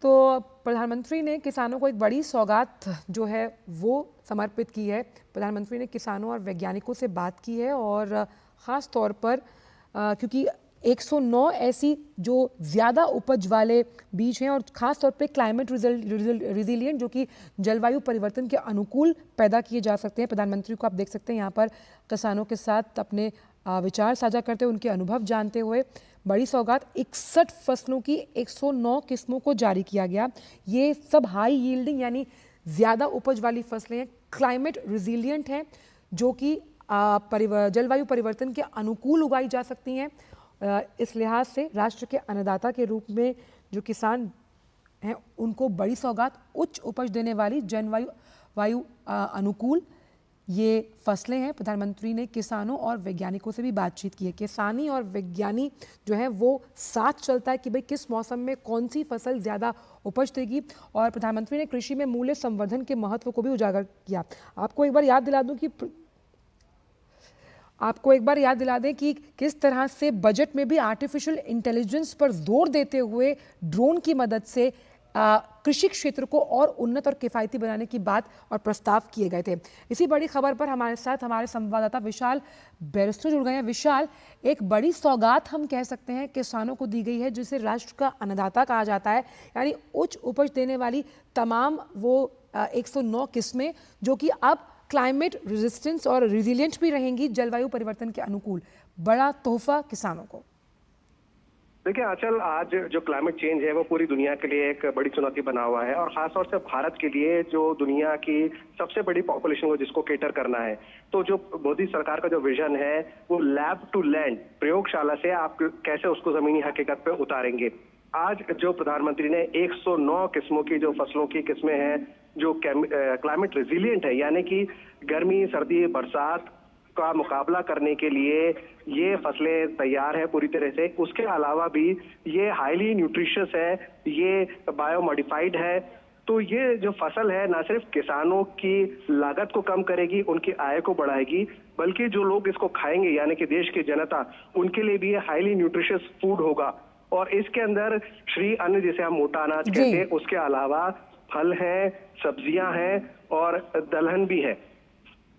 तो प्रधानमंत्री ने किसानों को एक बड़ी सौगात जो है वो समर्पित की है। प्रधानमंत्री ने किसानों और वैज्ञानिकों से बात की है और ख़ास तौर पर क्योंकि 109 ऐसी जो ज़्यादा उपज वाले बीज हैं और ख़ास तौर पे क्लाइमेट रिजिलियंट जो कि जलवायु परिवर्तन के अनुकूल पैदा किए जा सकते हैं। प्रधानमंत्री को आप देख सकते हैं यहाँ पर किसानों के साथ अपने विचार साझा करते हुए, उनके अनुभव जानते हुए बड़ी सौगात 61 फसलों की 109 किस्मों को जारी किया गया। ये सब हाई यील्डिंग यानी ज़्यादा उपज वाली फसलें हैं, क्लाइमेट रिजिलियंट हैं, जो कि जलवायु परिवर्तन के अनुकूल उगाई जा सकती हैं। इस लिहाज से राष्ट्र के अन्नदाता के रूप में जो किसान हैं उनको बड़ी सौगात उच्च उपज देने वाली जलवायु अनुकूल ये फसलें हैं। प्रधानमंत्री ने किसानों और वैज्ञानिकों से भी बातचीत की है। किसानी और वैज्ञानिक जो है वो साथ चलता है कि भाई किस मौसम में कौन सी फसल ज़्यादा उपज देगी। और प्रधानमंत्री ने कृषि में मूल्य संवर्धन के महत्व को भी उजागर किया। आपको एक बार याद दिला दें कि किस तरह से बजट में भी आर्टिफिशियल इंटेलिजेंस पर जोर देते हुए ड्रोन की मदद से कृषि क्षेत्र को और उन्नत और किफ़ायती बनाने की बात और प्रस्ताव किए गए थे। इसी बड़ी खबर पर हमारे साथ हमारे संवाददाता विशाल बैरिस्टो जुड़ गए हैं। विशाल, एक बड़ी सौगात हम कह सकते हैं किसानों को दी गई है, जिसे राष्ट्र का अन्नदाता कहा जाता है, यानी उच्च उपज देने वाली तमाम वो 109 किस्में जो कि अब क्लाइमेट रेजिस्टेंस और रिजिलियंट भी रहेंगी जलवायु परिवर्तन के अनुकूल। बड़ा तोहफा किसानों को। देखिए आंचल, आज जो क्लाइमेट चेंज है वो पूरी दुनिया के लिए एक बड़ी चुनौती बना हुआ है और खासतौर से भारत के लिए जो दुनिया की सबसे बड़ी पॉपुलेशन को जिसको केटर करना है। तो जो मोदी सरकार का जो विजन है वो लैब टू लैंड, प्रयोगशाला से आप कैसे उसको जमीनी हकीकत पे उतारेंगे। आज जो प्रधानमंत्री ने 109 किस्मों की जो फसलों की किस्में हैं जो क्लाइमेट रेजिलियंट है, यानी कि गर्मी, सर्दी, बरसात का मुकाबला करने के लिए ये फसलें तैयार है पूरी तरह से। उसके अलावा भी ये हाईली न्यूट्रिशियस है, ये बायोमॉडिफाइड है। तो ये जो फसल है ना सिर्फ किसानों की लागत को कम करेगी, उनकी आय को बढ़ाएगी, बल्कि जो लोग इसको खाएंगे यानी कि देश की जनता, उनके लिए भी ये हाईली न्यूट्रिशियस फूड होगा। और इसके अंदर श्री अन्न जिसे हम मोटा अनाज कहते हैं, उसके अलावा फल हैं, सब्जियां हैं और दलहन भी है।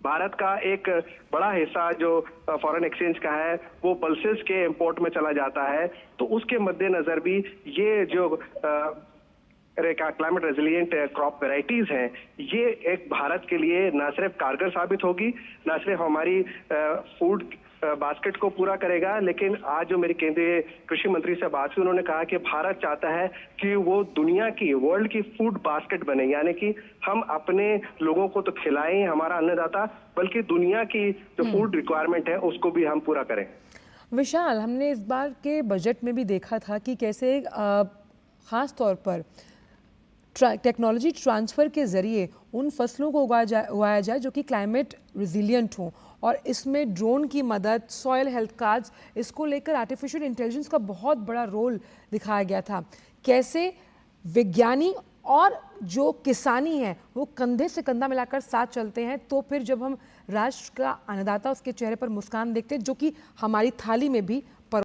भारत का एक बड़ा हिस्सा जो फॉरेन एक्सचेंज का है वो पल्सेस के इंपोर्ट में चला जाता है। तो उसके मद्देनजर भी ये जो क्लाइमेट रेजिलियंट क्रॉप वैरायटीज हैं, ये एक भारत के लिए ना सिर्फ कारगर साबित होगी, ना सिर्फ हमारी फूड बास्केट को पूरा करेगा, लेकिन आज जो मेरी केंद्रीय कृषि मंत्री से बात हुई, उन्होंने कहा कि भारत चाहता है कि वो दुनिया की, वर्ल्ड की फूड बास्केट बने, यानी कि हम अपने लोगों को तो खिलाएं, हमारा अन्नदाता, बल्कि दुनिया की जो फूड रिक्वायरमेंट है उसको भी हम पूरा करें। विशाल, हमने इस बार के बजट में भी देखा था कि कैसे खास तौर पर टेक्नोलॉजी ट्रांसफ़र के ज़रिए उन फसलों को उगाया जाए जो कि क्लाइमेट रिजिलियंट हों, और इसमें ड्रोन की मदद, सॉयल हेल्थ कार्ड्स, इसको लेकर आर्टिफिशियल इंटेलिजेंस का बहुत बड़ा रोल दिखाया गया था। कैसे विज्ञानी और जो किसानी है वो कंधे से कंधा मिलाकर साथ चलते हैं, तो फिर जब हम राष्ट्र का अन्नदाता उसके चेहरे पर मुस्कान देखते हैं, जो कि हमारी थाली में भी